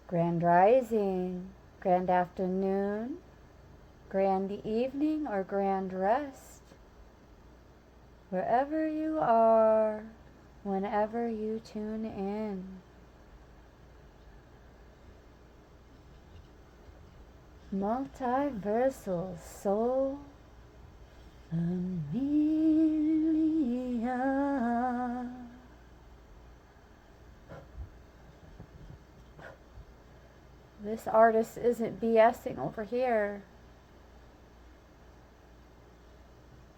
Grand rising, grand afternoon, grand evening, or grand rest. Wherever you are, whenever you tune in. Multiversal Soul Familia. This artist isn't BSing over here.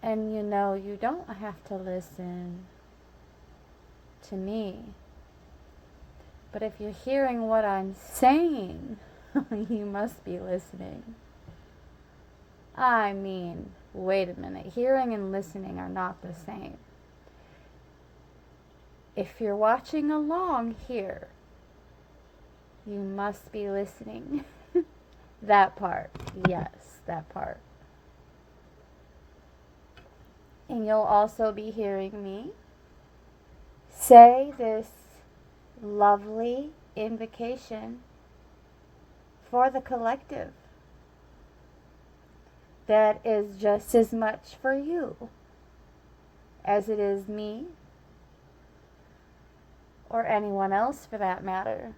And you know, you don't have to listen to me. But if you're hearing what I'm saying, you must be listening. I mean, wait a minute. Hearing and listening are not the same. If you're watching along here, you must be listening. That part. Yes, that part. And you'll also be hearing me say this lovely invocation for the collective that is just as much for you as it is me or anyone else for that matter.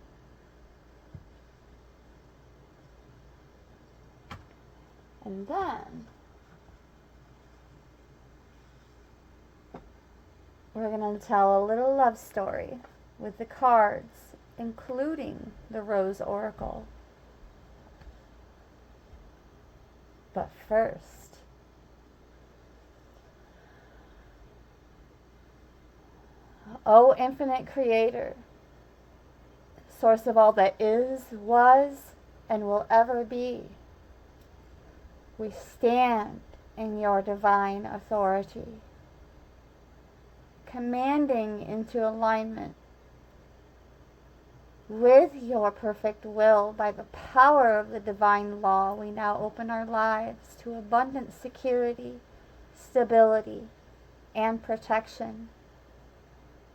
And then we're going to tell a little love story with the cards, including the Rose Oracle. But first, O infinite creator, source of all that is, was, and will ever be, we stand in your divine authority, commanding into alignment with your perfect will. By the power of the divine law, we now open our lives to abundant security, stability, and protection.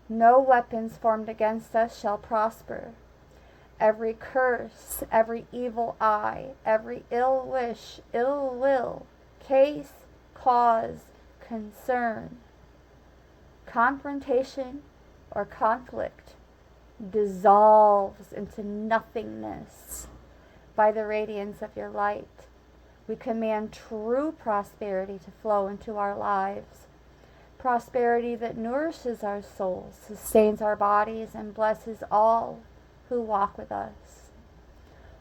No weapons formed against us shall prosper. Every curse, every evil eye, every ill wish, ill will, case, cause, concern, confrontation, or conflict dissolves into nothingness by the radiance of your light. We command true prosperity to flow into our lives. Prosperity that nourishes our souls, sustains our bodies, and blesses all who walk with us.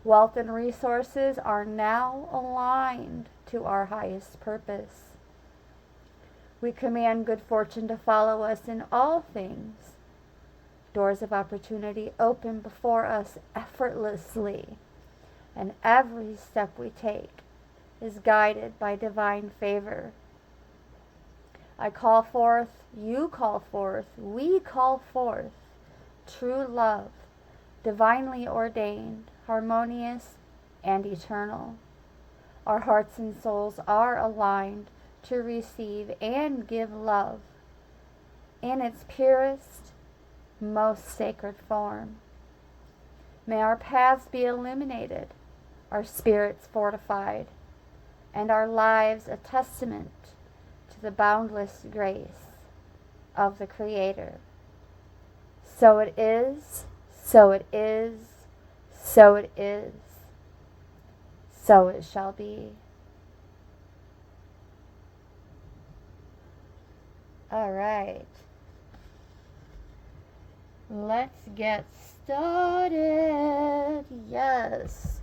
Wealth and resources are now aligned to our highest purpose. We command good fortune to follow us in all things. Doors of opportunity open before us effortlessly, and every step we take is guided by divine favor. I call forth, you call forth, we call forth true love, divinely ordained, harmonious, and eternal. Our hearts and souls are aligned to receive and give love in its purest, most sacred form. May our paths be illuminated, our spirits fortified, and our lives a testament to the boundless grace of the Creator. So it is, so it is, so it is, so it shall be. All right. Let's get started. Yes.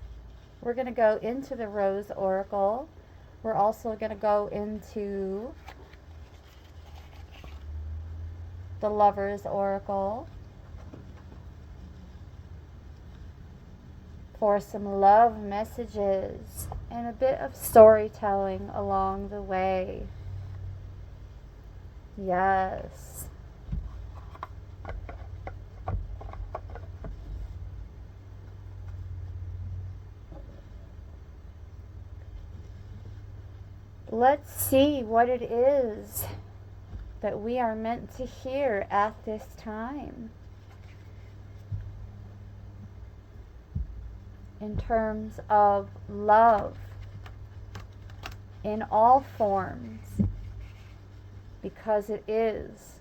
We're going to go into the Rose Oracle. We're also going to go into the Lover's Oracle for some love messages and a bit of storytelling along the way. Yes. Let's see what it is that we are meant to hear at this time. in terms of love in all forms, because it is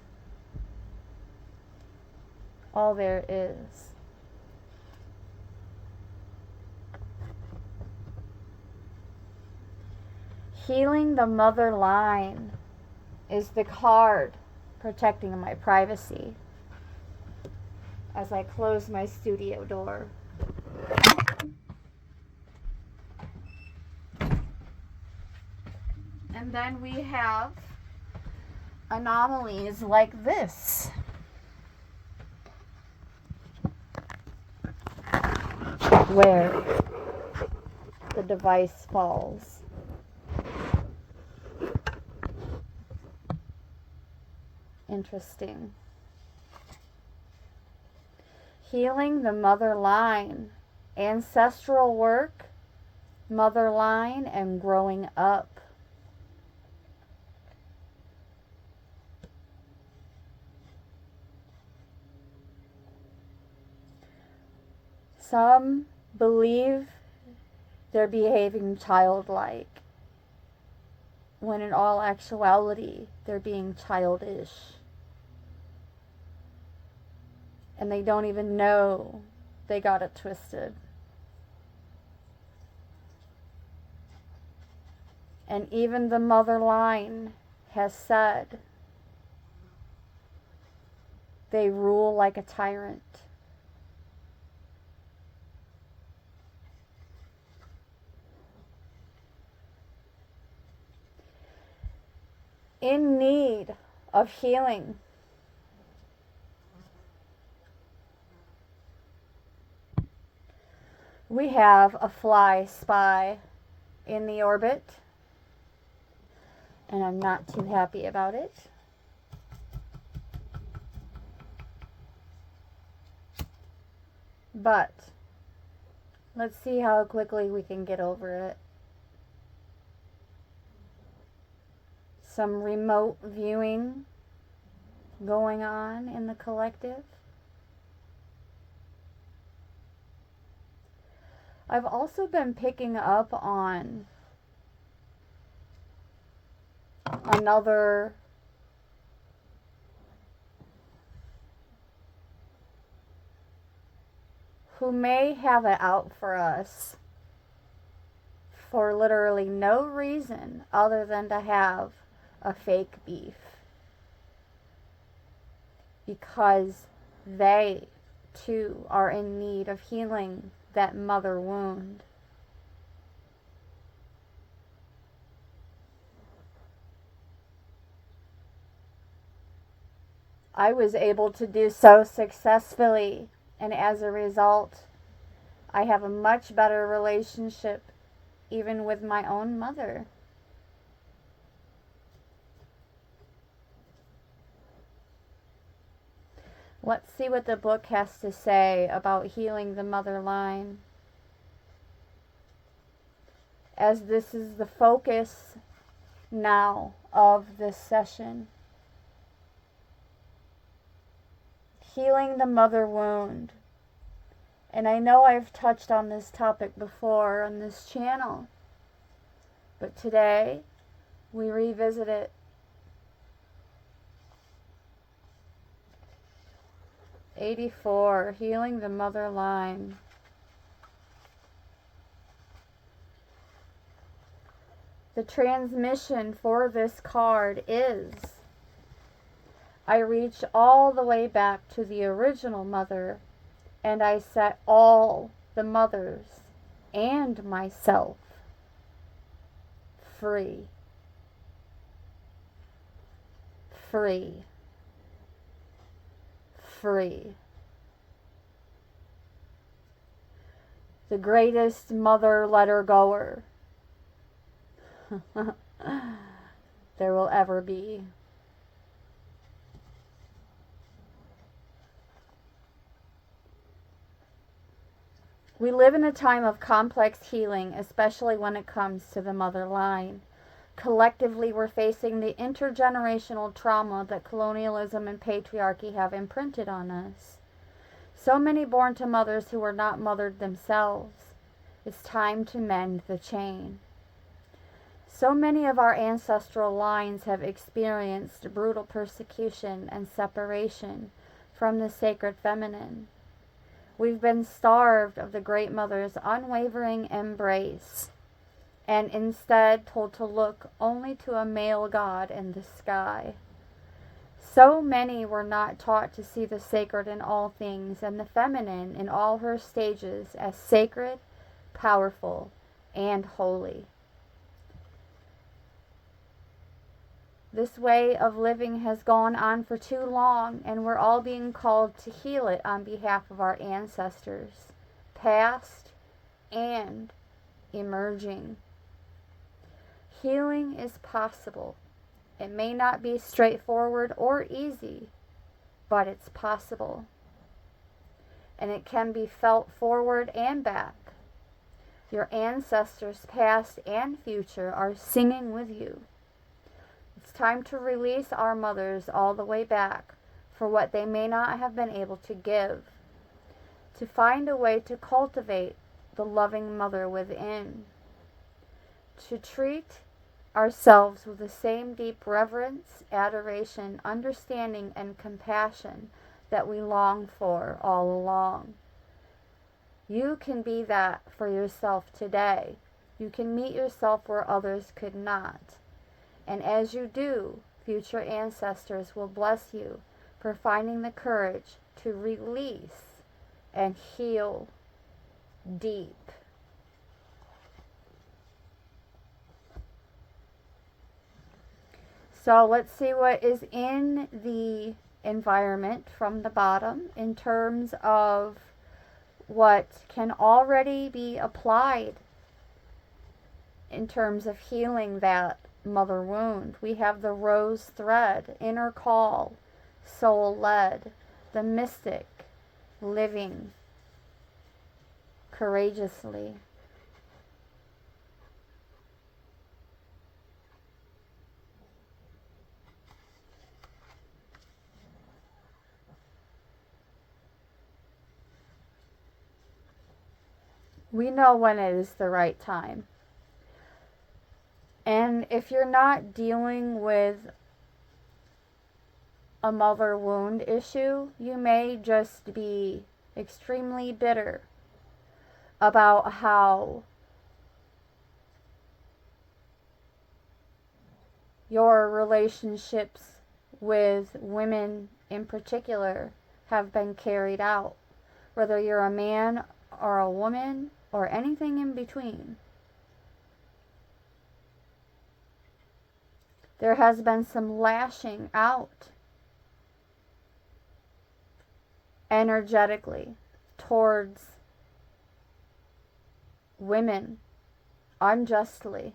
all there is. Healing the mother line is the card protecting my privacy as I close my studio door. And then we have anomalies like this, where the device falls. Interesting. Healing the mother line, ancestral work, mother line, and growing up. Some believe they're behaving childlike, when in all actuality, they're being childish. And they don't even know they got it twisted. And even the mother line has said they rule like a tyrant. In need of healing. We have a fly spy in the orbit, and I'm not too happy about it. But let's see how quickly we can get over it. Some remote viewing going on in the collective. I've also been picking up on another who may have it out for us for literally no reason other than to have a fake beef, because they too are in need of healing that mother wound. I was able to do so successfully, and as a result, I have a much better relationship even with my own mother. Let's see what the book has to say about healing the mother line, as this is the focus now of this session. Healing the mother wound. And I know I've touched on this topic before on this channel, but today we revisit it. '84, healing the mother line. The transmission for this card is, I reach all the way back to the original mother, and I set all the mothers and myself free. Free. Free. The greatest mother letter goer there will ever be. We live in a time of complex healing, especially when it comes to the mother line. Collectively, we're facing the intergenerational trauma that colonialism and patriarchy have imprinted on us. So many born to mothers who were not mothered themselves. It's time to mend the chain. So many of our ancestral lines have experienced brutal persecution and separation from the sacred feminine. We've been starved of the Great Mother's unwavering embrace, and instead told to look only to a male god in the sky. So many were not taught to see the sacred in all things and the feminine in all her stages as sacred, powerful, and holy. This way of living has gone on for too long, and we're all being called to heal it on behalf of our ancestors, past and emerging. Healing is possible. It may not be straightforward or easy, but it's possible. And it can be felt forward and back. Your ancestors, past and future, are singing with you. It's time to release our mothers all the way back for what they may not have been able to give. To find a way to cultivate the loving mother within. To treat ourselves with the same deep reverence, adoration, understanding, and compassion that we long for all along. You can be that for yourself today. You can meet yourself where others could not. And as you do, future ancestors will bless you for finding the courage to release and heal deep. So let's see what is in the environment from the bottom in terms of what can already be applied in terms of healing that mother wound. We have the rose thread, inner call, soul led, the mystic, living courageously. We know when it is the right time. And if you're not dealing with a mother wound issue, you may just be extremely bitter about how your relationships with women in particular have been carried out, whether you're a man or a woman or anything in between. There has been some lashing out energetically towards women unjustly.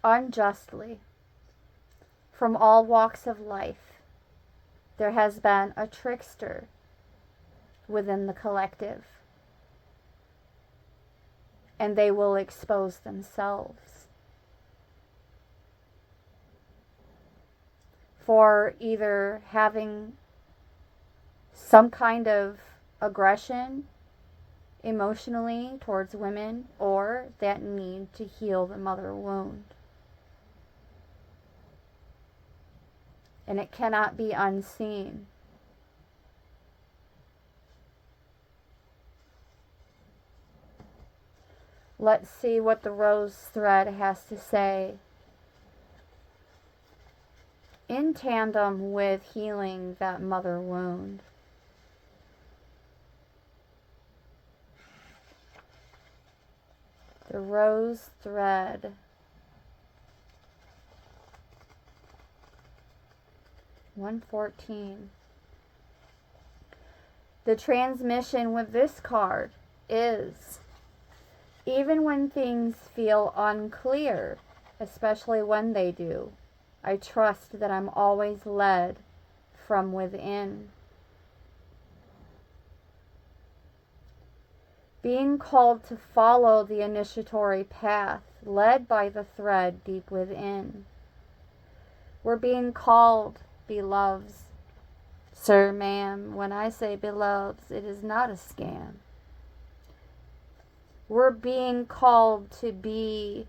Unjustly. From all walks of life, there has been a trickster within the collective. And they will expose themselves for either having some kind of aggression emotionally towards women or that need to heal the mother wound. And it cannot be unseen. Let's see what the rose thread has to say in tandem with healing that mother wound. The rose thread. 114. The transmission with this card is, even when things feel unclear, especially when they do, I trust that I'm always led from within. Being called to follow the initiatory path led by the thread deep within. We're being called, beloveds, Sir, ma'am, when I say beloveds, it is not a scam. We're being called to be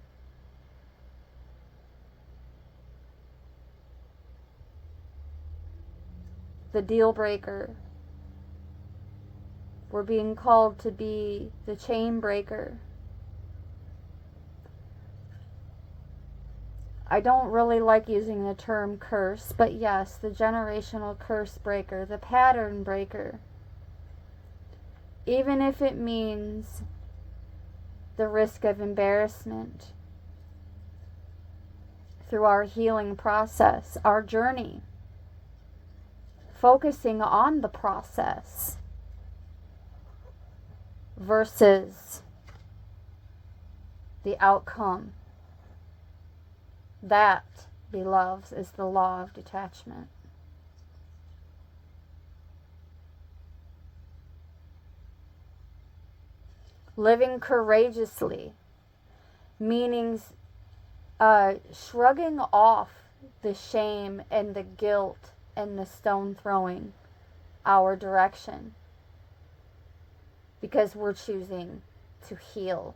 the deal breaker. We're being called to be the chain breaker. I don't really like using the term curse, but yes, the generational curse breaker, the pattern breaker. Even if it means the risk of embarrassment through our healing process, our journey, focusing on the process versus the outcome. That, beloveds, is the law of detachment. Living courageously, meaning shrugging off the shame and the guilt and the stone throwing our direction, because we're choosing to heal.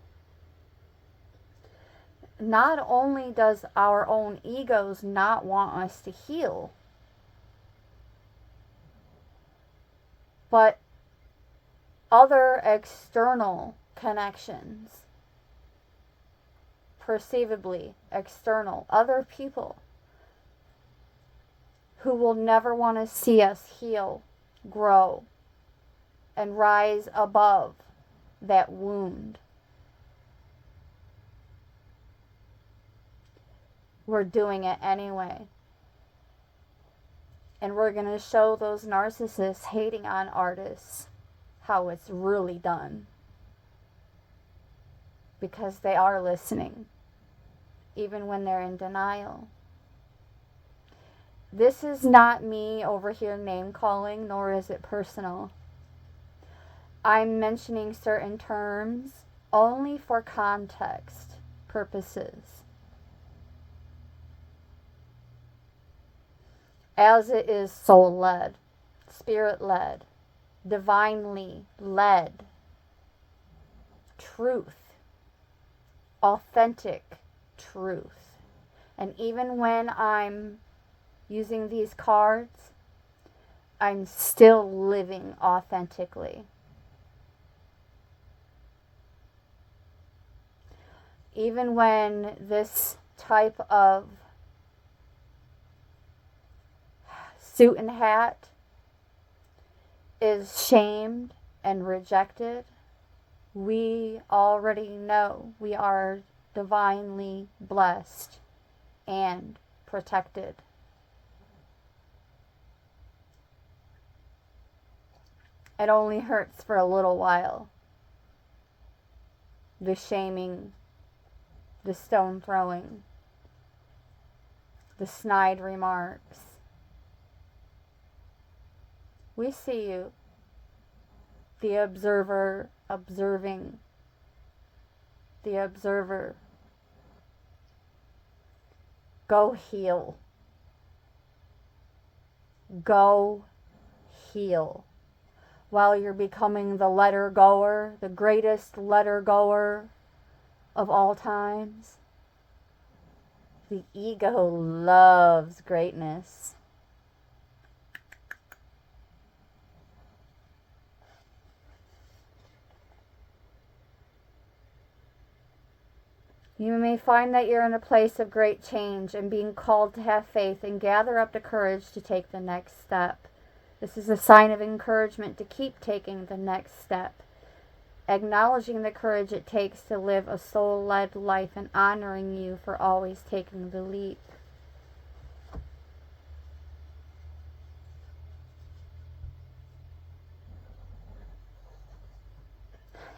Not only does our own egos not want us to heal, but other external connections, perceivably external, other people who will never want to see us heal, grow, and rise above that wound. We're doing it anyway. And we're going to show those narcissists hating on artists how it's really done. Because they are listening, even when they're in denial. This is not me over here name calling, nor is it personal. I'm mentioning certain terms only for context purposes. As it is soul-led, spirit-led, divinely led, truth, authentic truth. And even when I'm using these cards, I'm still living authentically. Even when this type of suit and hat is shamed and rejected, we already know we are divinely blessed and protected. It only hurts for a little while. The shaming, the stone throwing, the snide remarks. We see you, the observer observing, the observer. Go heal. Go heal. While you're becoming the letter goer, the greatest letter goer of all times. The ego loves greatness. You may find that you're in a place of great change and being called to have faith and gather up the courage to take the next step. This is a sign of encouragement to keep taking the next step, acknowledging the courage it takes to live a soul-led life and honoring you for always taking the leap.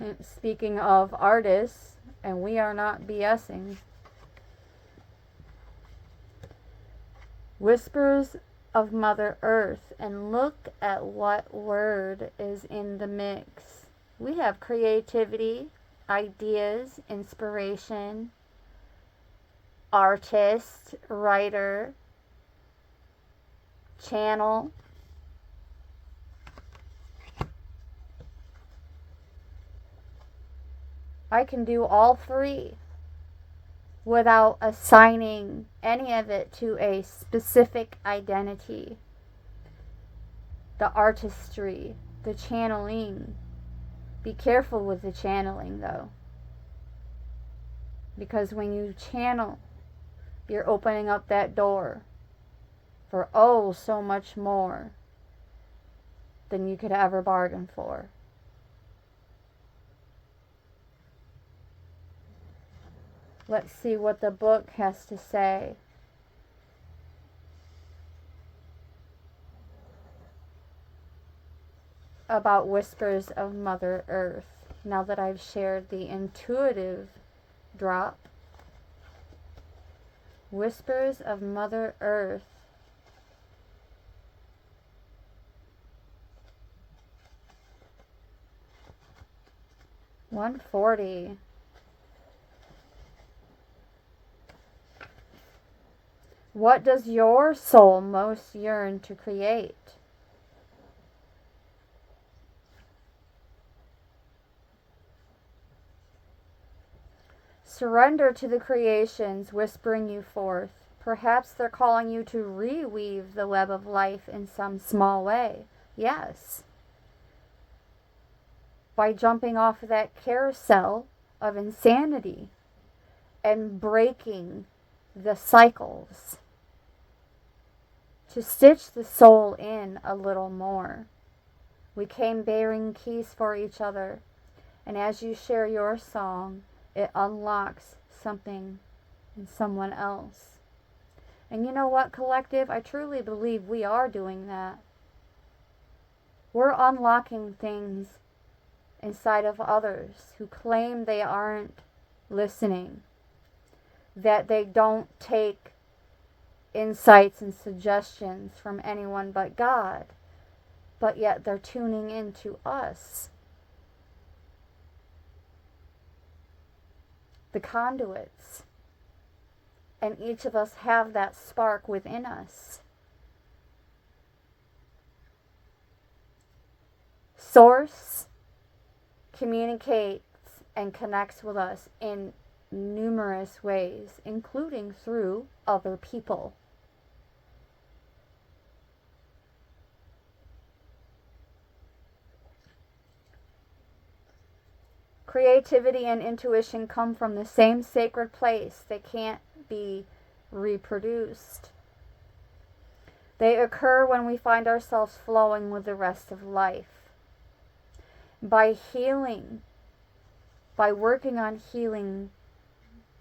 And speaking of artists, and we are not BSing, Whispers of Mother Earth, and look at what word is in the mix. We have creativity, ideas, inspiration, artist, writer, channel, I can do all three without assigning any of it to a specific identity. The artistry, the channeling. Be careful with the channeling though. Because when you channel, you're opening up that door for oh so much more than you could ever bargain for. Let's see what the book has to say. About Whispers of Mother Earth. Now that I've shared the intuitive drop. Whispers of Mother Earth. $140. What does your soul most yearn to create? Surrender to the creations whispering you forth. Perhaps they're calling you to reweave the web of life in some small way. Yes. By jumping off of that carousel of insanity and breaking the cycles. To stitch the soul in a little more. We came bearing keys for each other. And as you share your song, it unlocks something in someone else. And you know what, collective? I truly believe we are doing that. We're unlocking things inside of others who claim they aren't listening, that they don't take insights and suggestions from anyone but God, but yet they're tuning into us. The conduits. And each of us have that spark within us. Source communicates and connects with us in numerous ways, including through other people. Creativity and intuition come from the same sacred place. They can't be reproduced. They occur when we find ourselves flowing with the rest of life. By healing, by working on healing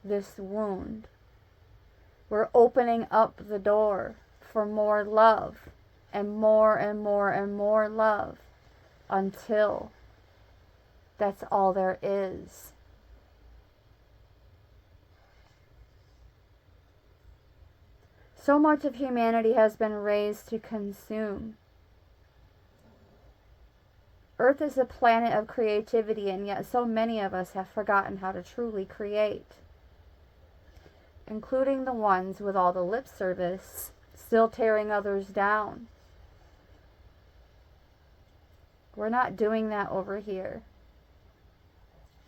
this wound, we're opening up the door for more love and more and more and more love until that's all there is. So much of humanity has been raised to consume. Earth is a planet of creativity, and yet so many of us have forgotten how to truly create, including the ones with all the lip service, still tearing others down. We're not doing that over here.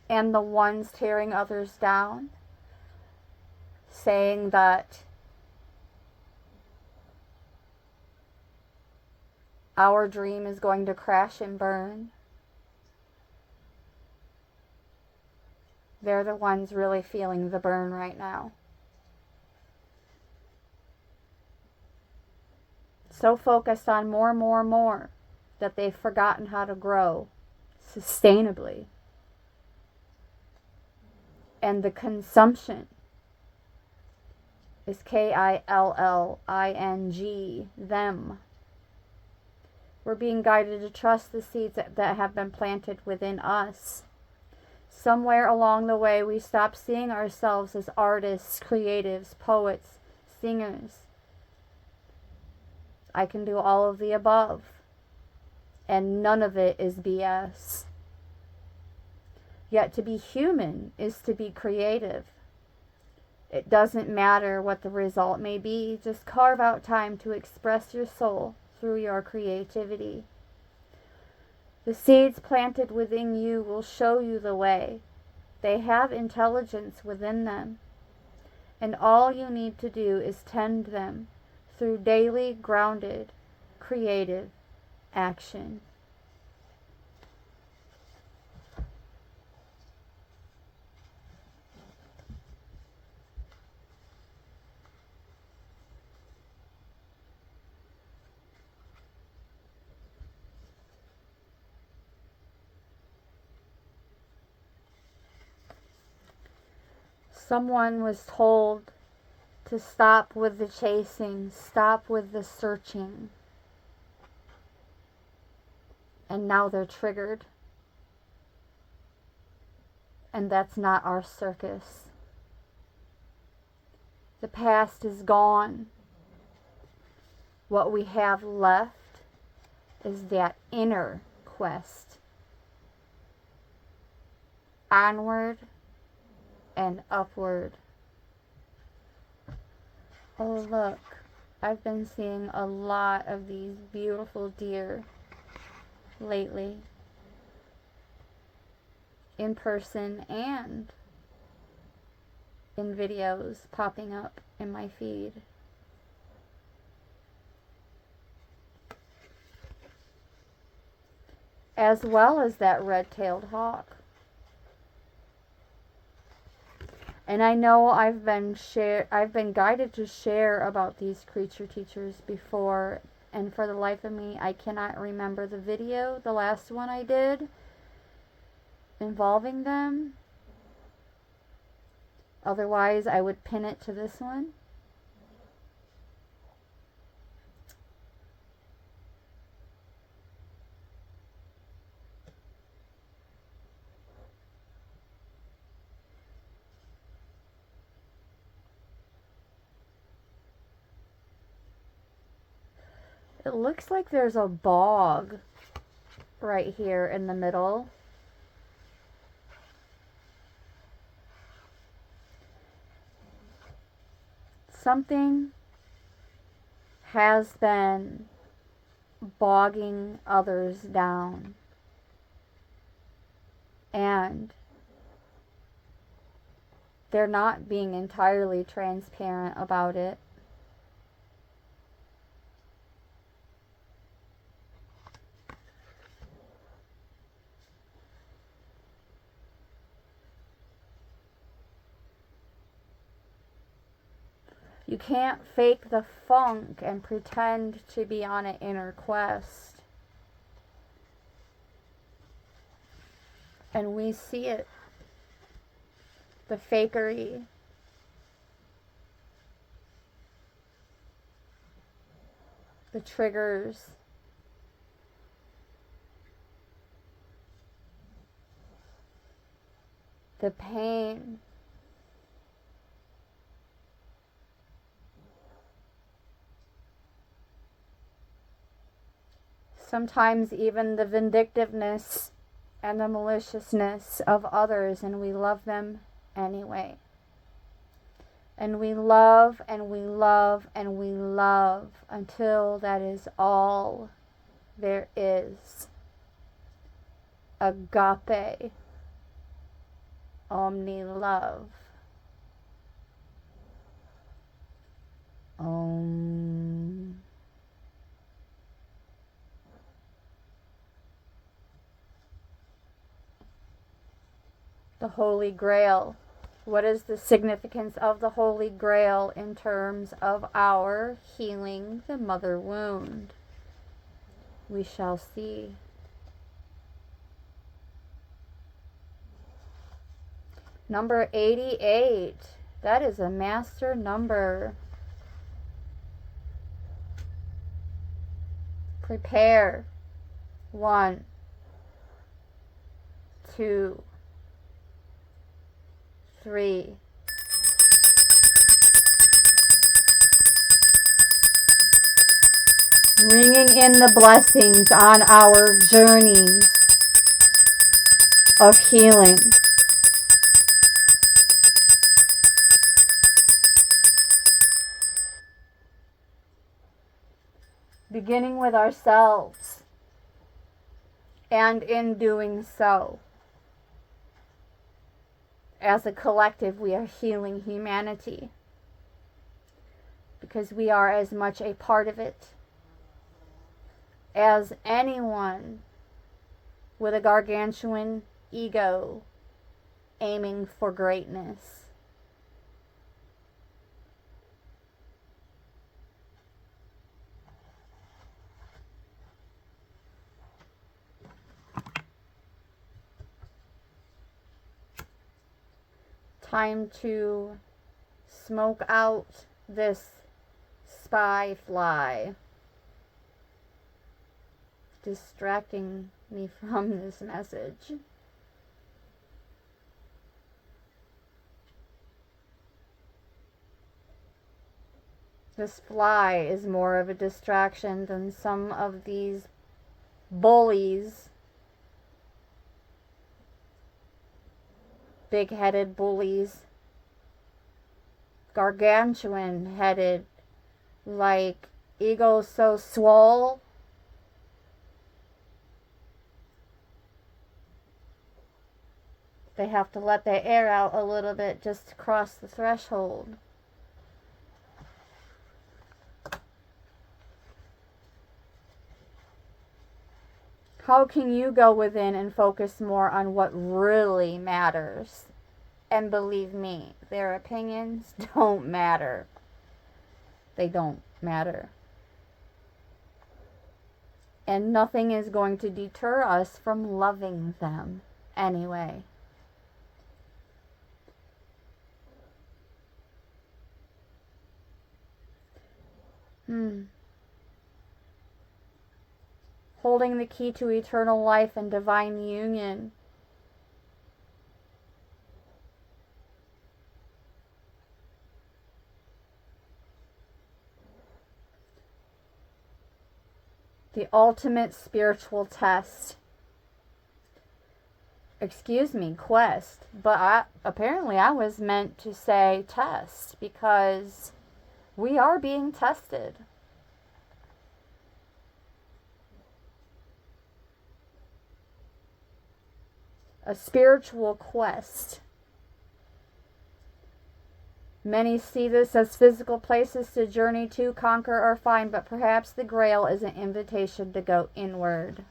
And the ones tearing others down, saying that our dream is going to crash and burn, they're the ones really feeling the burn right now. So focused on more that they've forgotten how to grow sustainably. And the consumption is KILLING, them. We're being guided to trust the seeds that have been planted within us. Somewhere along the way, we stopped seeing ourselves as artists, creatives, poets, singers. I can do all of the above, and none of it is BS. Yet to be human is to be creative. It doesn't matter what the result may be, just carve out time to express your soul through your creativity. The seeds planted within you will show you the way, They have intelligence within them, and all you need to do is tend them through daily, grounded, creative action. Someone was told to stop with the chasing, stop with the searching. And now they're triggered. And that's not our circus. The past is gone. What we have left is that inner quest. Onward and upward. Oh, look. I've been seeing a lot of these beautiful deer lately, in person and in videos popping up in my feed. As well as that red-tailed hawk. And I know I've been guided to share about these creature teachers before, and for the life of me, I cannot remember the video, the last one I did, involving them. Otherwise, I would pin it to this one. It looks like there's a bog right here in the middle. Something has been bogging others down. And they're not being entirely transparent about it. You can't fake the funk and pretend to be on an inner quest. And we see it. The fakery. The triggers. The pain. Sometimes even the vindictiveness and the maliciousness of others, and we love them anyway. And we love and we love and we love until that is all there is. Agape. Omni love. Om. The Holy Grail. What is the significance of the Holy Grail in terms of our healing the mother wound? We shall see. Number 88. That is a master number. Prepare. 1, 2, 3. Bringing in the blessings on our journeys of healing. Beginning with ourselves, and in doing so, as a collective, we are healing humanity. Because we are as much a part of it as anyone with a gargantuan ego aiming for greatness. Time to smoke out this spy fly, distracting me from this message. This fly is more of a distraction than some of these bullies, big-headed bullies, gargantuan-headed, like ego so swole. They have to let their air out a little bit just to cross the threshold. How can you go within and focus more on what really matters? And believe me, their opinions don't matter. They don't matter. And nothing is going to deter us from loving them anyway. Holding the key to eternal life and divine union. The ultimate spiritual test. Excuse me, quest. But apparently I was meant to say test because we are being tested. A spiritual quest. Many see this as physical places to journey to, conquer, or find, but perhaps the Grail is an invitation to go inward.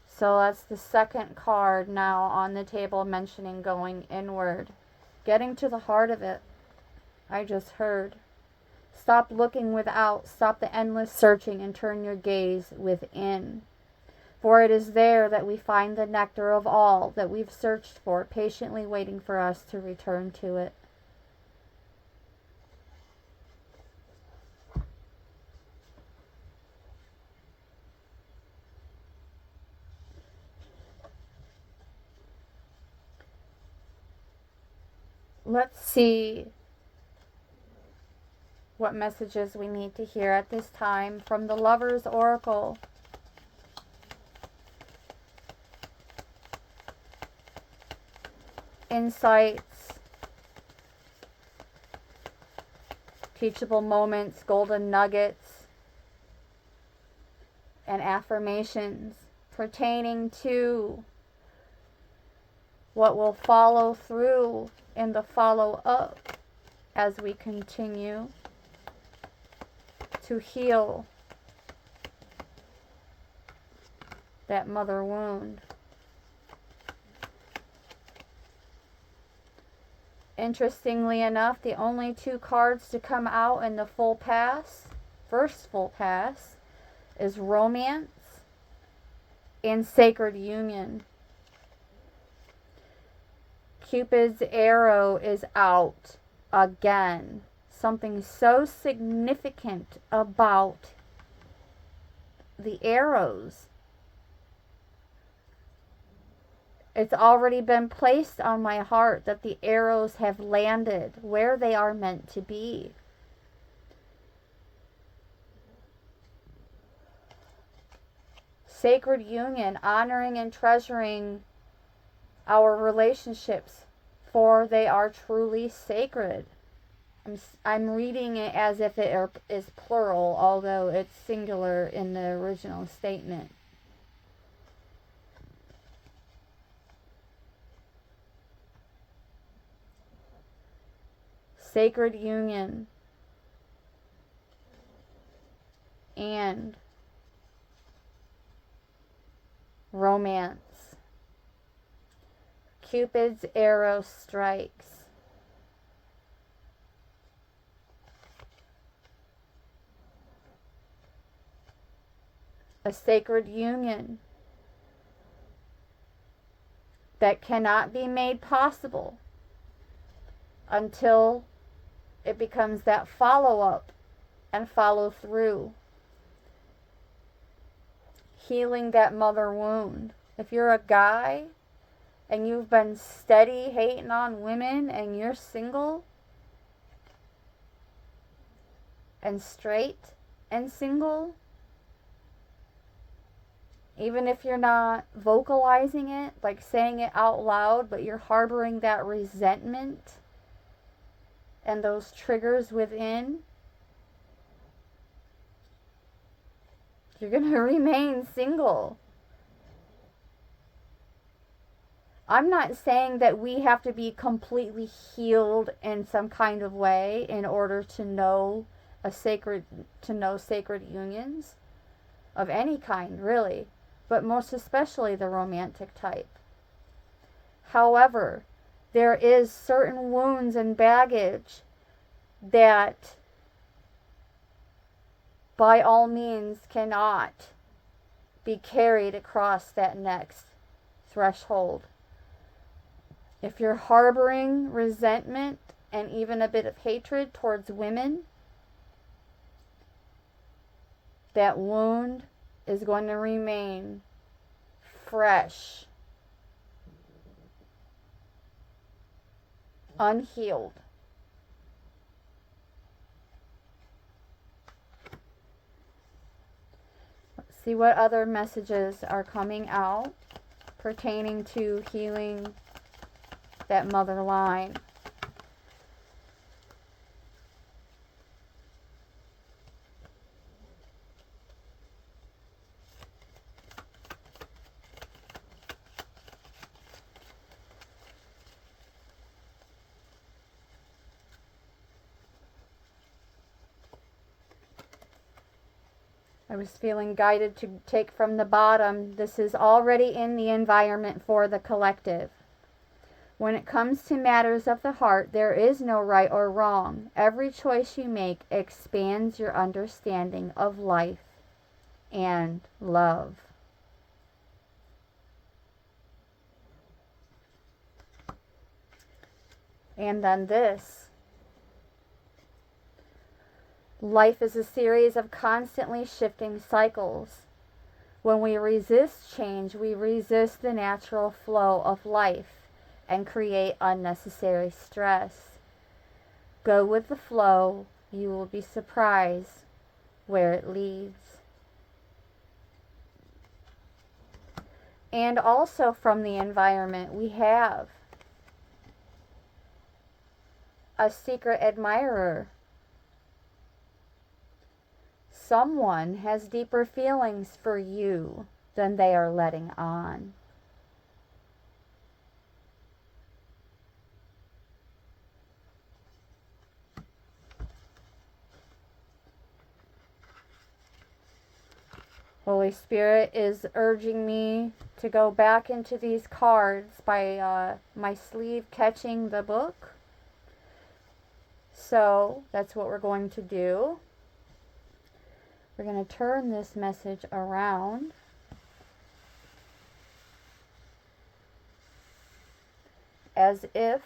So that's the second card now on the table mentioning going inward. Getting to the heart of it. I just heard. Stop looking without, stop the endless searching, and turn your gaze within. For it is there that we find the nectar of all that we've searched for, patiently waiting for us to return to it. Let's see what messages we need to hear at this time from the Lover's Oracle. Insights, teachable moments, golden nuggets, and affirmations pertaining to what will follow through in the follow-up as we continue to heal that mother wound. Interestingly enough, the only two cards to come out in the full pass, first full pass, is Romance and Sacred Union. Cupid's arrow is out again. Something so significant about the arrows. It's already been placed on my heart that the arrows have landed where they are meant to be. Sacred union, honoring and treasuring our relationships, for they are truly sacred. I'm reading it as if it is plural, although it's singular in the original statement. sacred union, and romance. Cupid's arrow strikes. A sacred union that cannot be made possible until it becomes that follow-up and follow through. Healing that mother wound. If you're a guy and you've been steady hating on women and you're single and straight and single, even if you're not vocalizing it, like saying it out loud, but you're harboring that resentment and those triggers within, you're going to remain single. I'm not saying that we have to be completely healed in some kind of way in order to know sacred unions of any kind, really, but most especially the romantic type. However, there is certain wounds and baggage that by all means cannot be carried across that next threshold. If you're harboring resentment and even a bit of hatred towards women, that wound is going to remain fresh, unhealed. Let's see what other messages are coming out pertaining to healing that mother line. I was feeling guided to take from the bottom. This is already in the environment for the collective. When it comes to matters of the heart, there is no right or wrong. Every choice you make expands your understanding of life and love. And then this. Life is a series of constantly shifting cycles. When we resist change, we resist the natural flow of life and create unnecessary stress. Go with the flow. You will be surprised where it leads. And also from the environment, we have a secret admirer. Someone has deeper feelings for you than they are letting on. Holy Spirit is urging me to go back into these cards by my sleeve catching the book. So that's what we're going to do. We're going to turn this message around. As if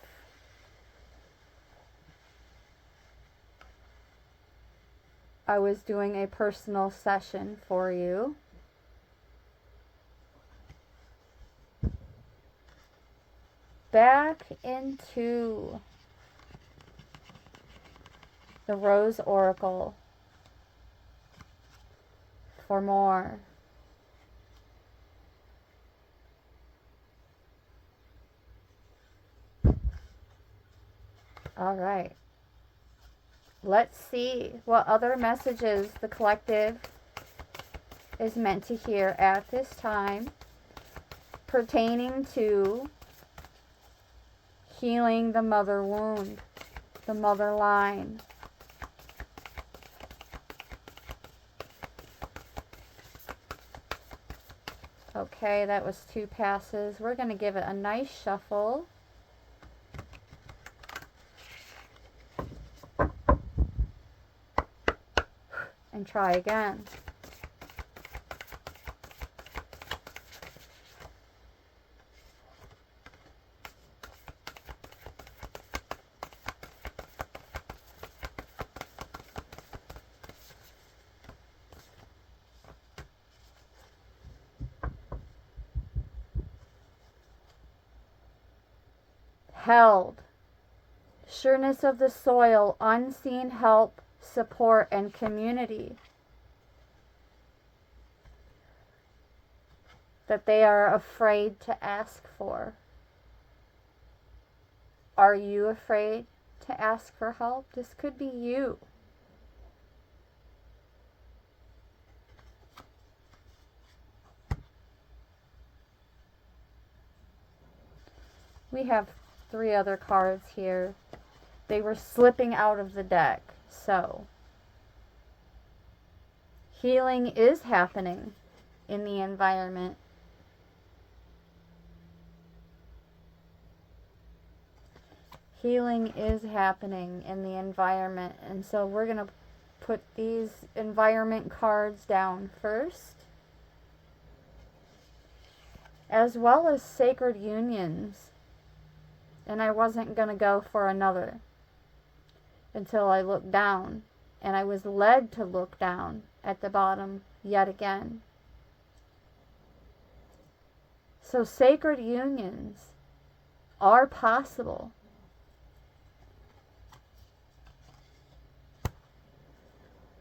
I was doing a personal session for you. Back into the Rose Oracle for more. All right. Let's see what other messages the collective is meant to hear at this time pertaining to healing the mother wound. the mother line. Okay, that was 2 passes. We're going to give it a nice shuffle. And try again. Held. Sureness of the soil, unseen help, support, and community. That they are afraid to ask for. Are you afraid to ask for help? This could be you. We have 3 other cards here. They were slipping out of the deck. So, healing is happening in the environment. Healing is happening in the environment. And so we're going to put these environment cards down first. As well as sacred unions. And I wasn't going to go for another until I looked down. And I was led to look down at the bottom yet again. So sacred unions are possible.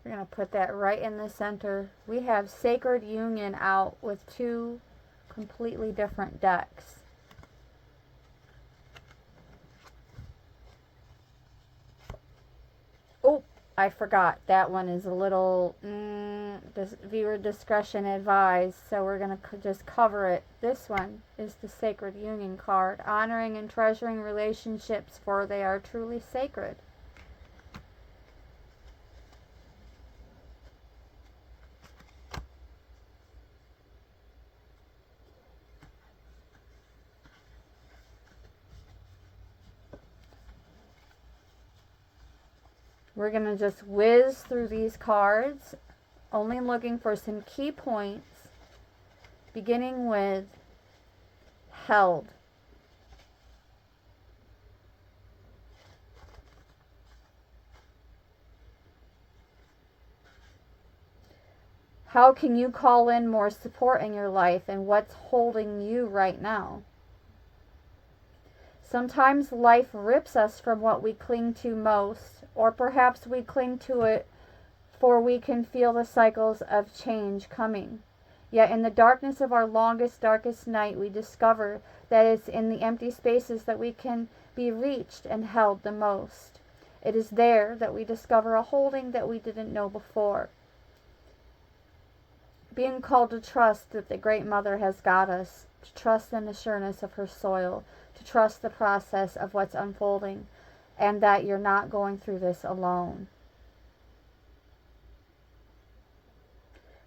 We're going to put that right in the center. We have sacred union out with 2 completely different decks. Oh, I forgot. That one is a little viewer discretion advised, so we're going to just cover it. This one is the Sacred Union card. Honoring and treasuring relationships, for they are truly sacred. We're going to just whiz through these cards, only looking for some key points, beginning with held. How can you call in more support in your life, and what's holding you right now? Sometimes life rips us from what we cling to most, or perhaps we cling to it for we can feel the cycles of change coming. Yet in the darkness of our longest, darkest night, we discover that it's in the empty spaces that we can be reached and held the most. It is there that we discover a holding that we didn't know before. Being called to trust that the Great Mother has got us, to trust in the sureness of her soil, to trust the process of what's unfolding, and that you're not going through this alone.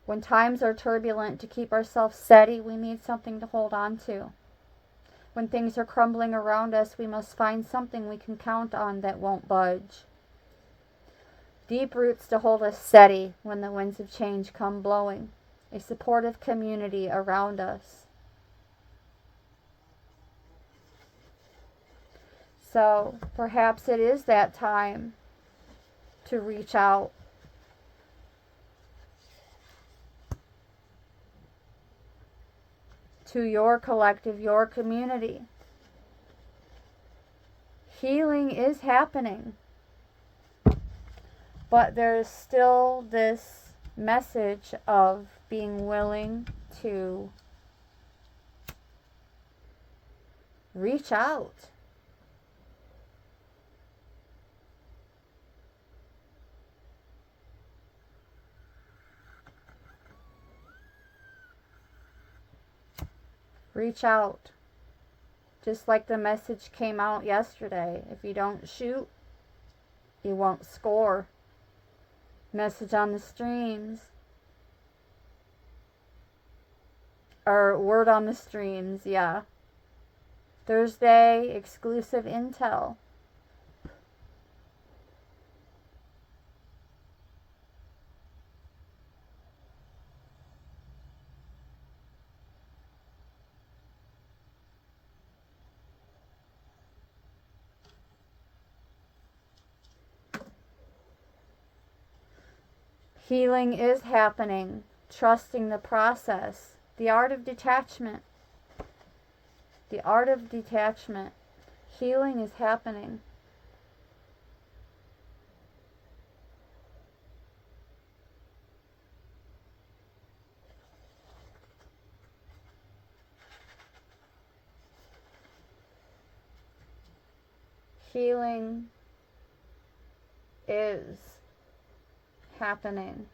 When times are turbulent, to keep ourselves steady, we need something to hold on to. When things are crumbling around us, we must find something we can count on that won't budge. Deep roots to hold us steady when the winds of change come blowing. A supportive community around us. So perhaps it is that time to reach out. To your collective, your community. Healing is happening. But there's still this message of being willing to reach out. Reach out. Just like the message came out yesterday. If you don't shoot, You won't score. Message on the streams. Or word on the streams, yeah. Thursday, exclusive intel. Healing is happening. Trusting the process. The art of detachment. The art of detachment. Healing is happening. Healing is happening.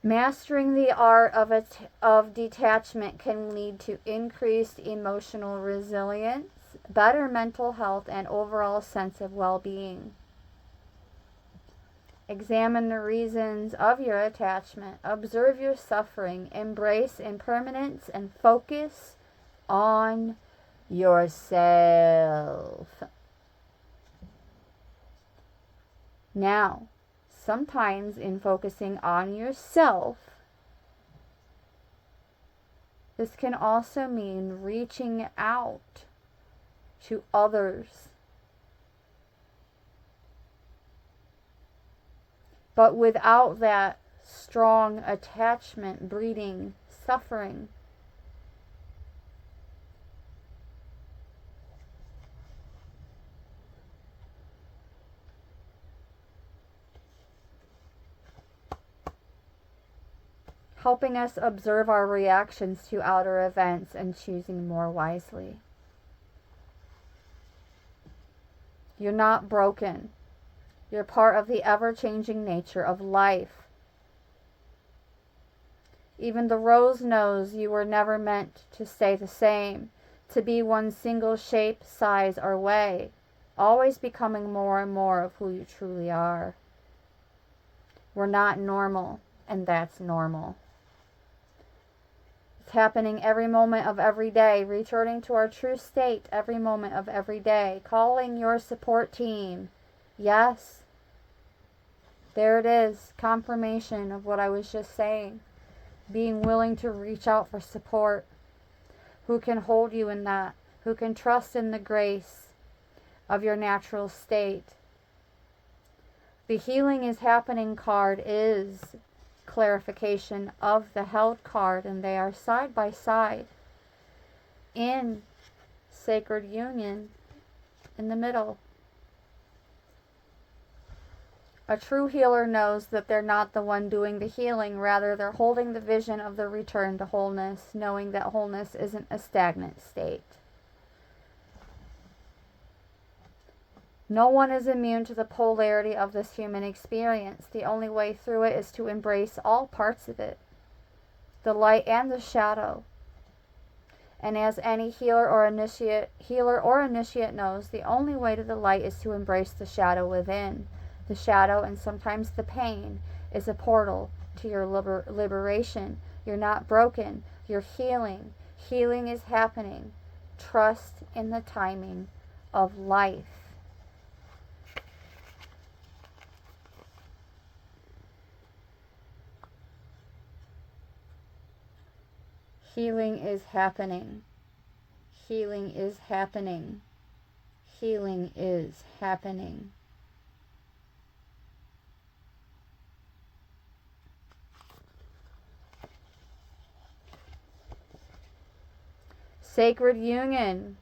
Mastering the art of detachment can lead to increased emotional resilience, better mental health, and overall sense of well-being. Examine the reasons of your attachment. Observe your suffering. Embrace impermanence and focus on yourself. Now, sometimes in focusing on yourself, this can also mean reaching out to others. But without that strong attachment breeding suffering. Helping us observe our reactions to outer events and choosing more wisely. You're not broken. You're part of the ever-changing nature of life. Even the rose knows you were never meant to stay the same, to be one single shape, size, or way, always becoming more and more of who you truly are. We're not normal, and that's normal. It's happening every moment of every day, returning to our true state every moment of every day, calling your support team. Yes, there it is, confirmation of what I was just saying. Being willing to reach out for support. Who can hold you in that? Who can trust in the grace of your natural state? The healing is happening card is clarification of the held card, and they are side by side in sacred union in the middle. A true healer knows that they're not the one doing the healing, rather they're holding the vision of the return to wholeness, knowing that wholeness isn't a stagnant state. No one is immune to the polarity of this human experience. The only way through it is to embrace all parts of it, the light and the shadow. And as any healer or initiate knows, the only way to the light is to embrace the shadow within. The shadow, and sometimes the pain, is a portal to your liberation. You're not broken. You're healing. Healing is happening. Trust in the timing of life. Healing is happening. Healing is happening. Healing is happening. Sacred union,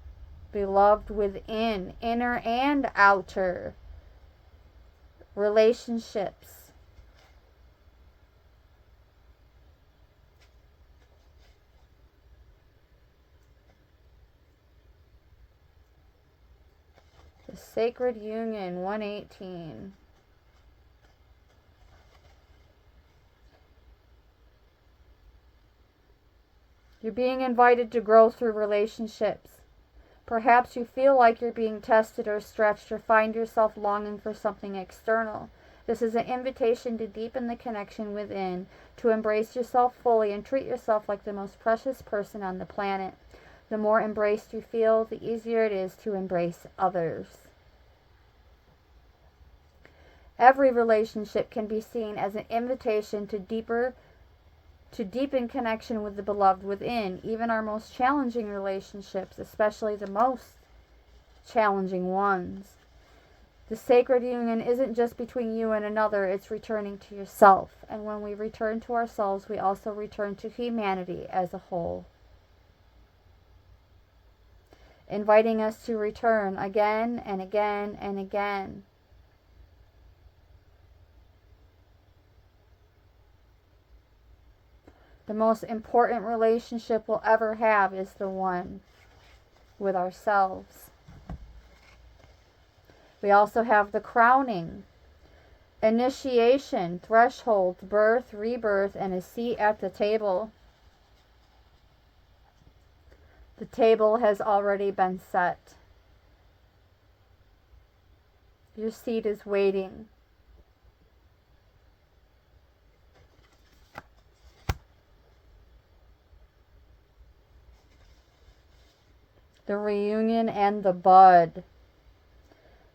beloved within, inner and outer relationships. The sacred union, 118. You're being invited to grow through relationships. Perhaps you feel like you're being tested or stretched or find yourself longing for something external. This is an invitation to deepen the connection within, to embrace yourself fully and treat yourself like the most precious person on the planet. The more embraced you feel, the easier it is to embrace others. Every relationship can be seen as an invitation to deepen connection with the beloved within. Even our most challenging relationships, especially the most challenging ones. The sacred union isn't just between you and another, it's returning to yourself. And when we return to ourselves, we also return to humanity as a whole. Inviting us to return again and again and again. The most important relationship we'll ever have is the one with ourselves. We also have the crowning, initiation, threshold, birth, rebirth, and a seat at the table. The table has already been set. Your seat is waiting. The reunion and the bud.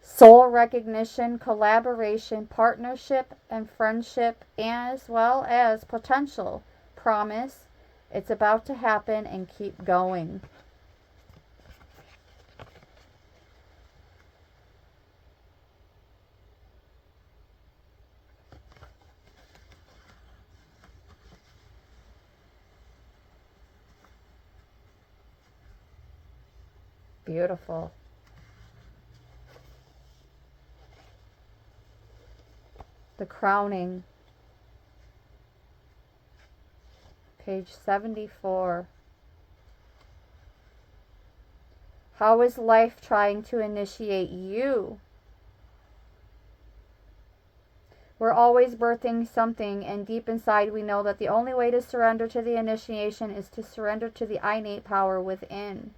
Soul recognition, collaboration, partnership, and friendship, as well as potential. Promise. It's about to happen, and keep going. Beautiful. The crowning. Page 74. How is life trying to initiate you? We're always birthing something, and deep inside we know that the only way to surrender to the initiation is to surrender to the innate power within.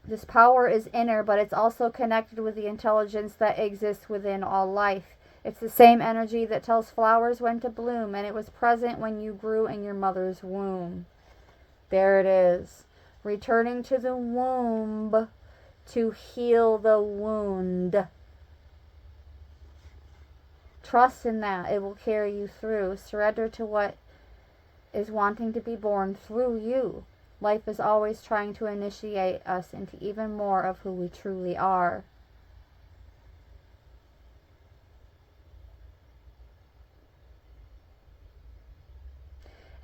This power is inner, but it's also connected with the intelligence that exists within all life. It's the same energy that tells flowers when to bloom, and it was present when you grew in your mother's womb. There it is. Returning to the womb to heal the wound. Trust in that. It will carry you through. Surrender to what is wanting to be born through you. Life is always trying to initiate us into even more of who we truly are.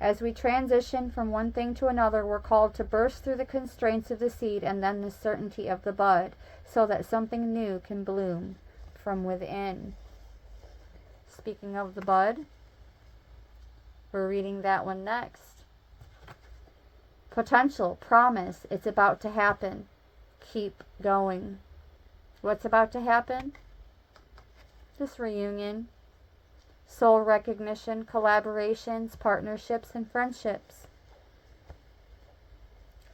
As we transition from one thing to another, we're called to burst through the constraints of the seed and then the certainty of the bud, so that something new can bloom from within. Speaking of the bud, we're reading that one next. Potential, promise, it's about to happen. Keep going. What's about to happen? This reunion. Soul recognition, collaborations, partnerships, and friendships.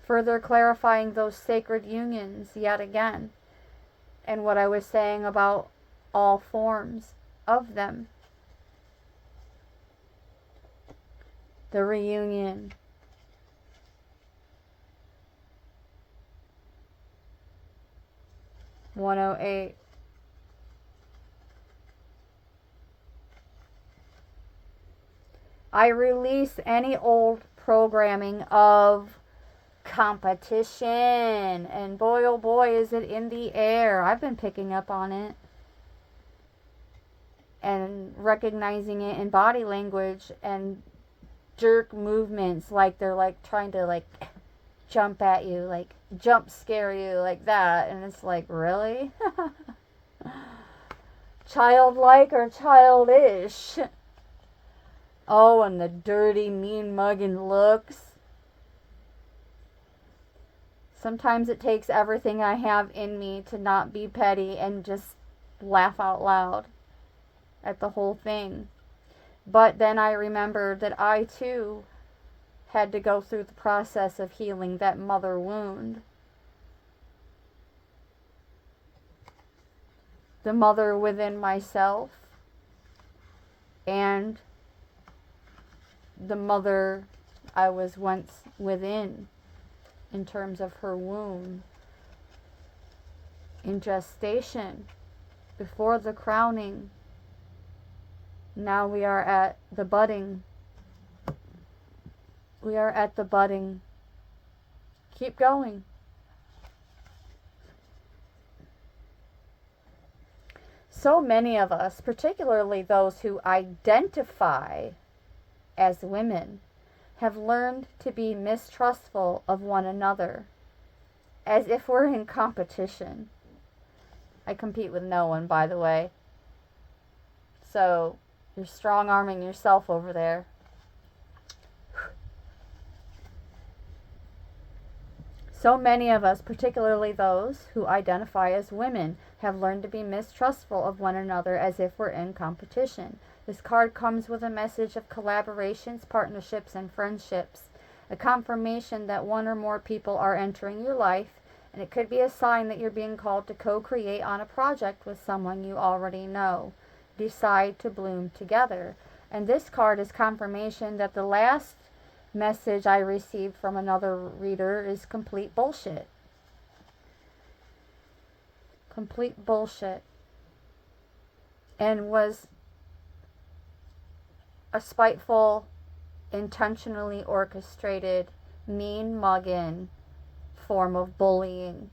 Further clarifying those sacred unions yet again. And what I was saying about all forms of them. The reunion. (108). I release any old programming of competition. And boy, oh boy, is it in the air. I've been picking up on it. And recognizing it in body language and jerk movements, like they're like trying to like jump at you, like jump scare you like that. And it's like, really? Childlike or childish? Oh, and the dirty, mean mugging looks. Sometimes it takes everything I have in me to not be petty and just laugh out loud. at the whole thing. But then I remembered that I too had to go through the process of healing that mother wound. The mother within myself and the mother I was once within in terms of her womb. In gestation, before the crowning, now we are at the budding. We are at the budding. Keep going. So many of us, particularly those who identify as women, have learned to be mistrustful of one another, as if we're in competition. I compete with no one, by the way. So, you're strong-arming yourself over there. So many of us, particularly those who identify as women, have learned to be mistrustful of one another as if we're in competition. This card comes with a message of collaborations, partnerships, and friendships. A confirmation that one or more people are entering your life, and it could be a sign that you're being called to co-create on a project with someone you already know. Decide to bloom together. And this card is confirmation that the last message I received from another reader is complete bullshit. Complete bullshit. And was a spiteful, intentionally orchestrated, mean mugging form of bullying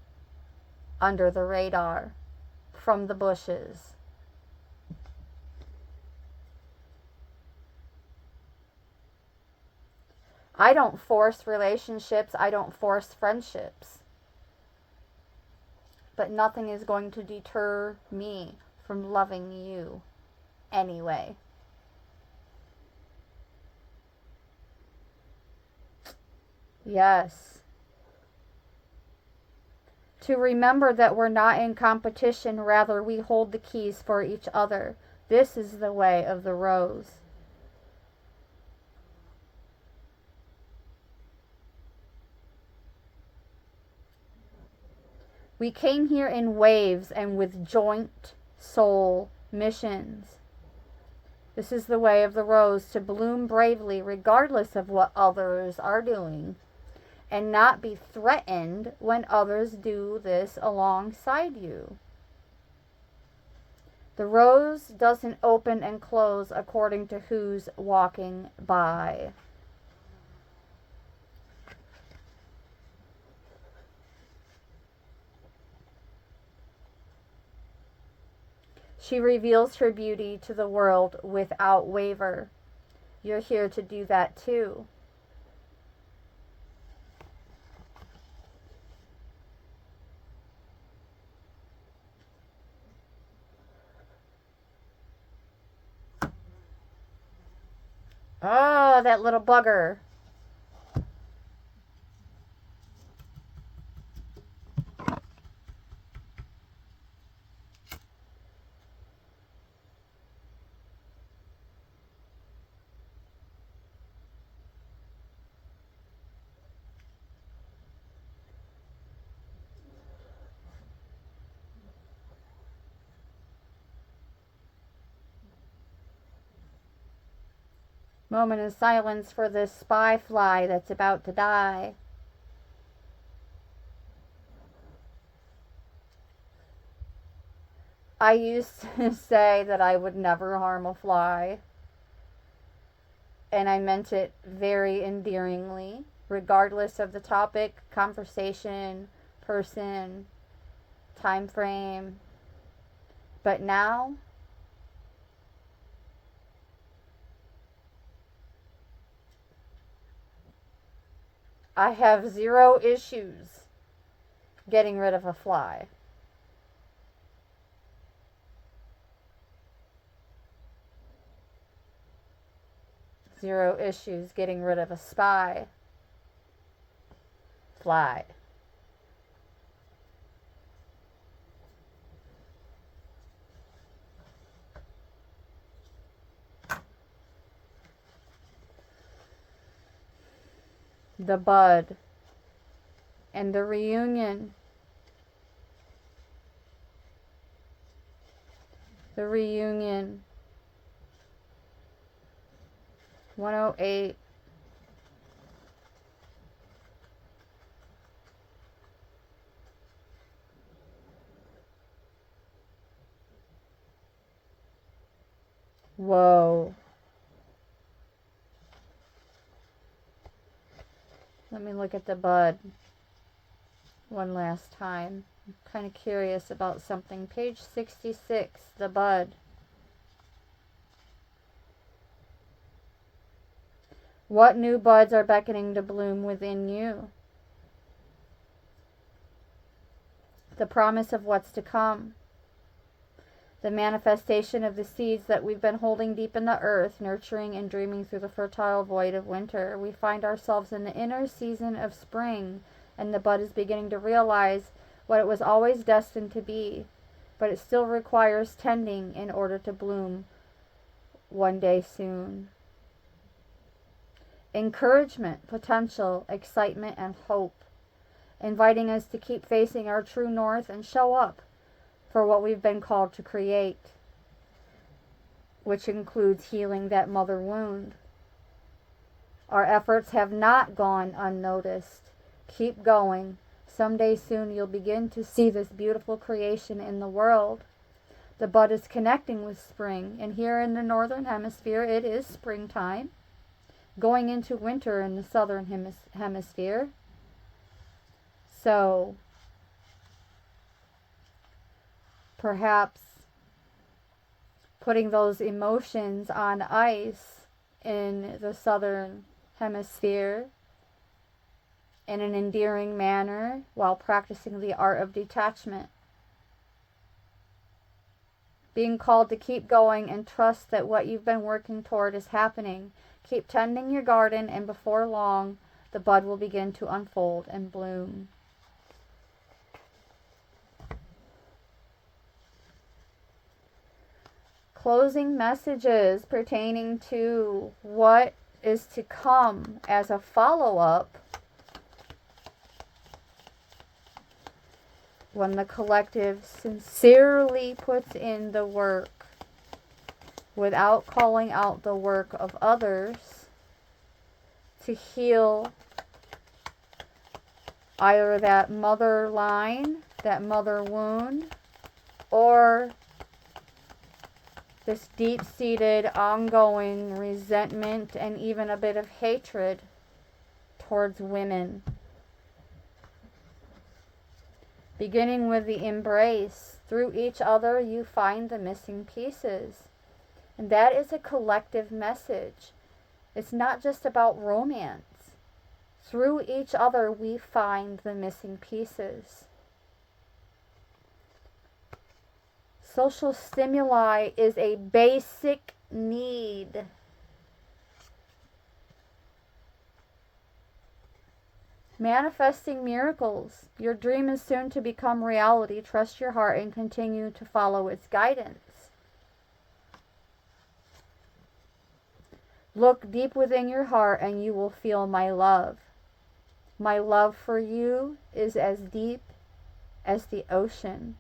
under the radar from the bushes. I don't force relationships. I don't force friendships. But nothing is going to deter me from loving you anyway. Yes. To remember that we're not in competition, rather we hold the keys for each other. This is the way of the rose. We came here in waves and with joint soul missions. This is the way of the rose, to bloom bravely regardless of what others are doing, and not be threatened when others do this alongside you. The rose doesn't open and close according to who's walking by. She reveals her beauty to the world without waver. You're here to do that too. Oh, that little bugger. Moment of silence for this spy fly that's about to die. I used to say that I would never harm a fly. And I meant it very endearingly, regardless of the topic, conversation, person, time frame. But now, I have zero issues getting rid of a fly. Zero issues getting rid of a spy fly. the bud, and the reunion. The reunion. 108. Whoa. Let me look at the bud one last time. I'm kind of curious about something. Page 66, the bud. What new buds are beckoning to bloom within you? The promise of what's to come. The manifestation of the seeds that we've been holding deep in the earth, nurturing and dreaming through the fertile void of winter. We find ourselves in the inner season of spring, and the bud is beginning to realize what it was always destined to be, but it still requires tending in order to bloom one day soon. Encouragement, potential, excitement, and hope, inviting us to keep facing our true north and show up for what we've been called to create, which includes healing that mother wound. Our efforts have not gone unnoticed. Keep going. Someday soon you'll begin to see this beautiful creation in the world. The bud is connecting with spring, and here in the northern hemisphere it is springtime, going into winter in the southern hemisphere. So perhaps putting those emotions on ice in the southern hemisphere in an endearing manner while practicing the art of detachment. Being called to keep going and trust that what you've been working toward is happening. Keep tending your garden, and before long, the bud will begin to unfold and bloom. Closing messages pertaining to what is to come as a follow-up when the collective sincerely puts in the work without calling out the work of others to heal either that mother line, that mother wound, or this deep-seated, ongoing resentment and even a bit of hatred towards women. Beginning with the embrace, through each other you find the missing pieces. And that is a collective message. It's not just about romance. Through each other we find the missing pieces. Social stimuli is a basic need. Manifesting miracles. Your dream is soon to become reality. Trust your heart and continue to follow its guidance. Look deep within your heart and you will feel my love. My love for you is as deep as the ocean.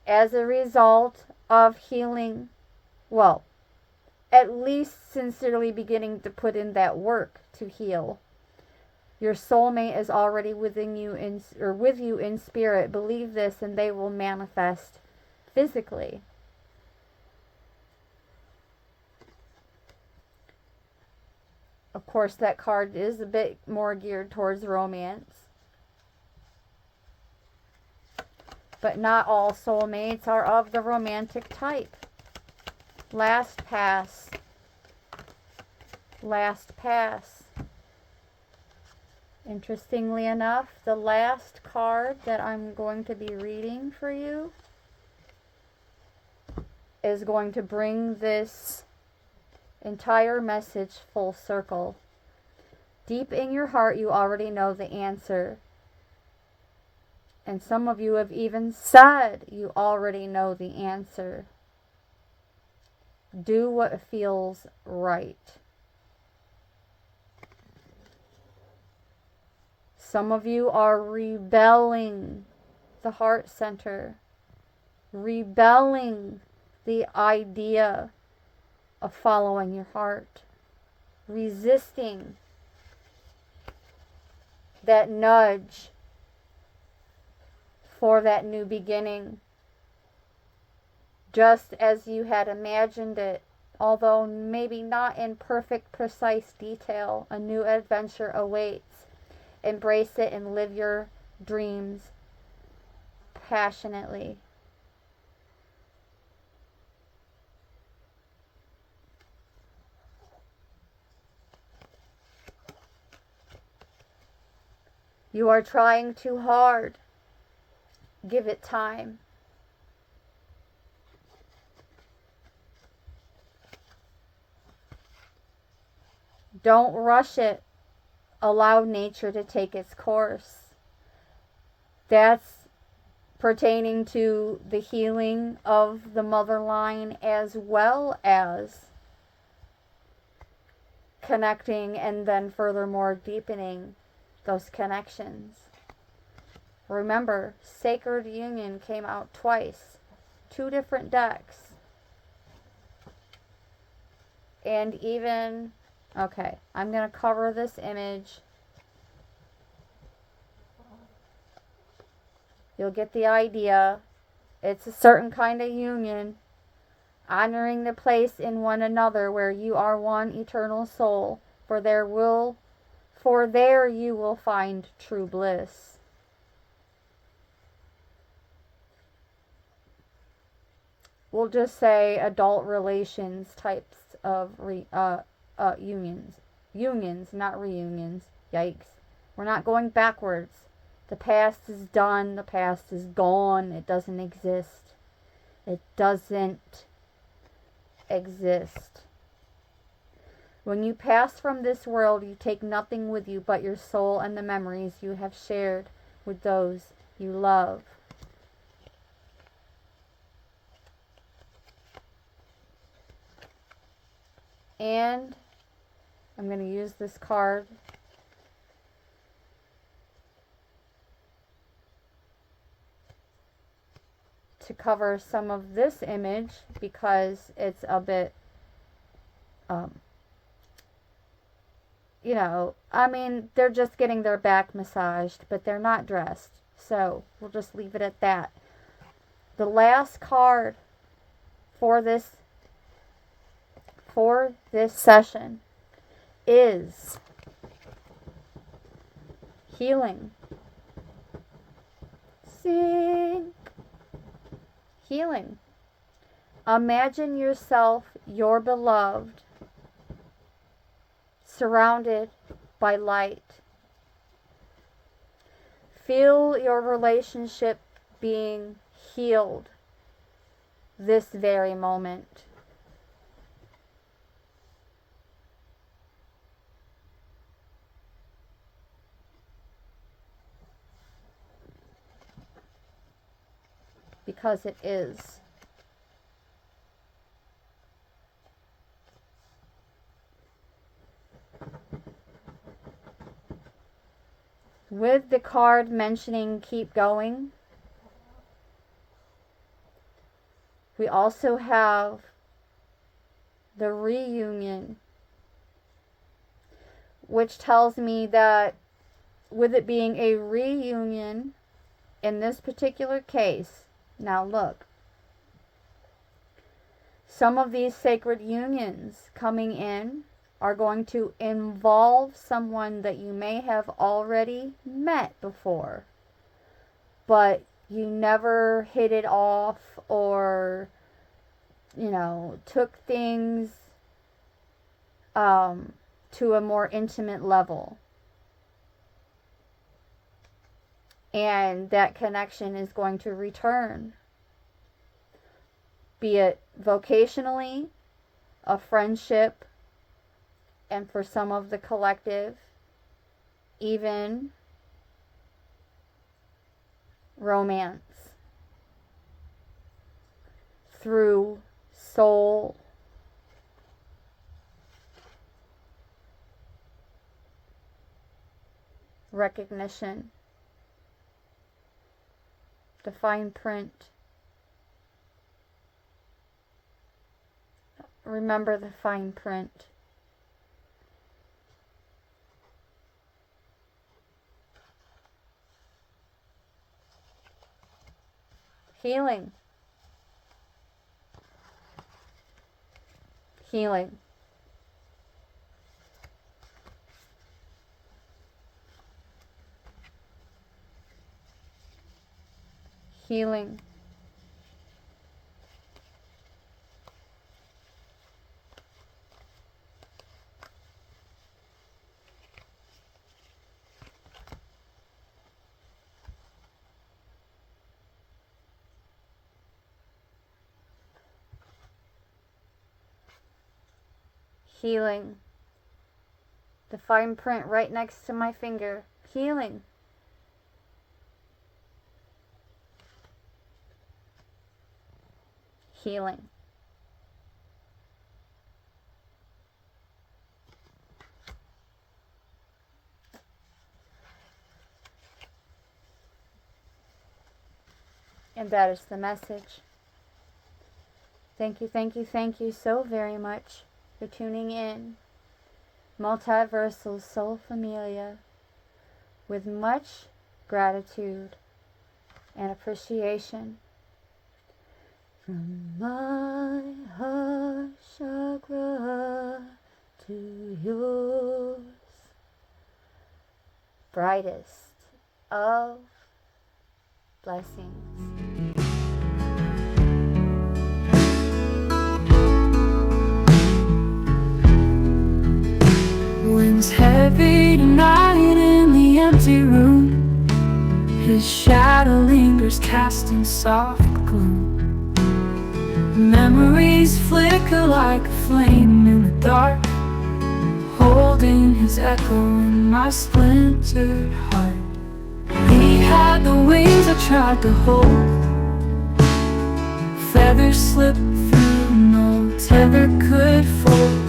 As a result of healing, well, at least sincerely beginning to put in that work to heal. Your soulmate is already within you with you in spirit. Believe this and they will manifest physically. Of course, that card is a bit more geared towards romance. But not all soulmates are of the romantic type. Last pass. Last pass. Interestingly enough, the last card that I'm going to be reading for you is going to bring this entire message full circle. Deep in your heart, you already know the answer. And some of you have even said you already know the answer. Do what feels right. Some of you are rebelling the heart center, rebelling the idea of following your heart, resisting that nudge for that new beginning, just as you had imagined it, although maybe not in perfect, precise detail. A new adventure awaits. Embrace it and live your dreams passionately. You are trying too hard. Give it time. Don't rush it. Allow nature to take its course. That's pertaining to the healing of the mother line, as well as connecting and then furthermore deepening those connections. Remember, Sacred Union came out twice, 2 different decks. And even, okay, I'm going to cover this image. You'll get the idea. It's a certain kind of union, honoring the place in one another where you are one eternal soul, for there you will find true bliss. We'll just say adult relations types of unions. Unions, not reunions. Yikes. We're not going backwards. The past is done. The past is gone. It doesn't exist. It doesn't exist. When you pass from this world, you take nothing with you but your soul and the memories you have shared with those you love. And I'm going to use this card to cover some of this image because it's a bit, I mean, they're just getting their back massaged, but they're not dressed. So we'll just leave it at that. The last card for this session is healing. Sing. Healing. Imagine yourself, your beloved, surrounded by light. Feel your relationship being healed this very moment. Because it is. With the card mentioning keep going, we also have the reunion, which tells me that with it being a reunion in this particular case, now look, some of these sacred unions coming in are going to involve someone that you may have already met before, but you never hit it off or, took things to a more intimate level. And that connection is going to return, be it vocationally, a friendship, and for some of the collective, even romance through soul recognition, the fine print. Remember the fine print. Healing. Healing. Healing. Healing. The fine print right next to my finger. Healing. Healing. And that is the message. Thank you so very much for tuning in. Multiversal Soul Familia, with much gratitude and appreciation. From my heart chakra to yours, brightest of blessings. Wind's heavy tonight in the empty room. His shadow lingers, casting soft gloom. Memories flicker like a flame in the dark, holding his echo in my splintered heart. He had the wings I tried to hold, feathers slipped through, no tether could fold.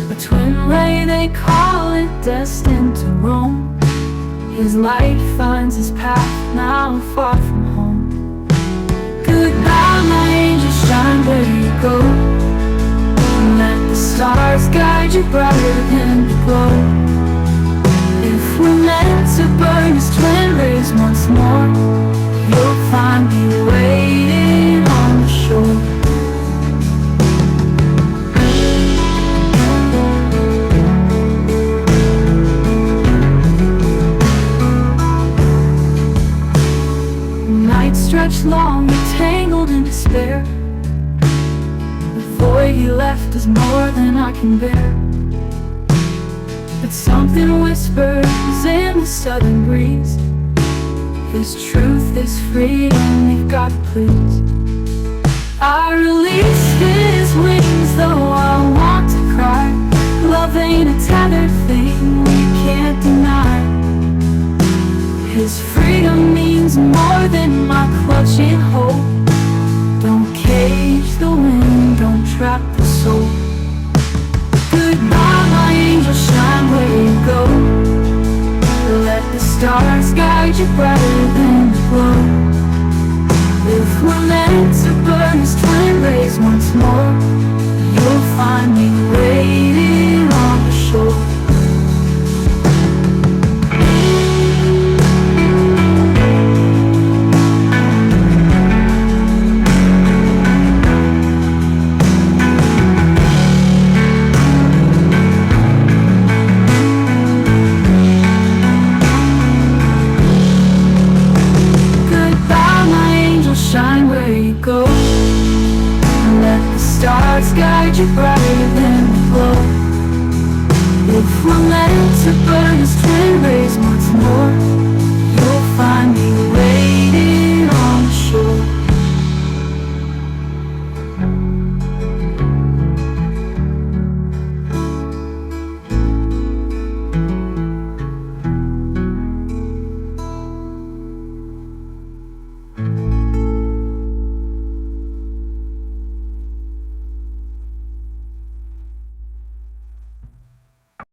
A twin ray, they call it, destined to roam. His light finds his path, now far from home. Goodbye, my angel, shine where you go. Let the stars guide you brighter than the glow. If we're meant to burn as twin rays once more, you'll find me waiting on the shore. Stretched long, entangled in despair. The void he left is more than I can bear. But something whispers in the southern breeze, his truth is freedom, we've got to please. I release his wings, though I want to cry. Love ain't a tethered thing we can't deny. His freedom means more than my clutching hope. Don't cage the wind, don't trap the soul. Goodbye, my angel, shine where you go. Let the stars guide you brighter than the glow. If we're meant to burn as twin rays once more, you'll find me waiting on the shore. Go. Let the stars guide you brighter than the glow. If we're meant to burn as twin rays once more,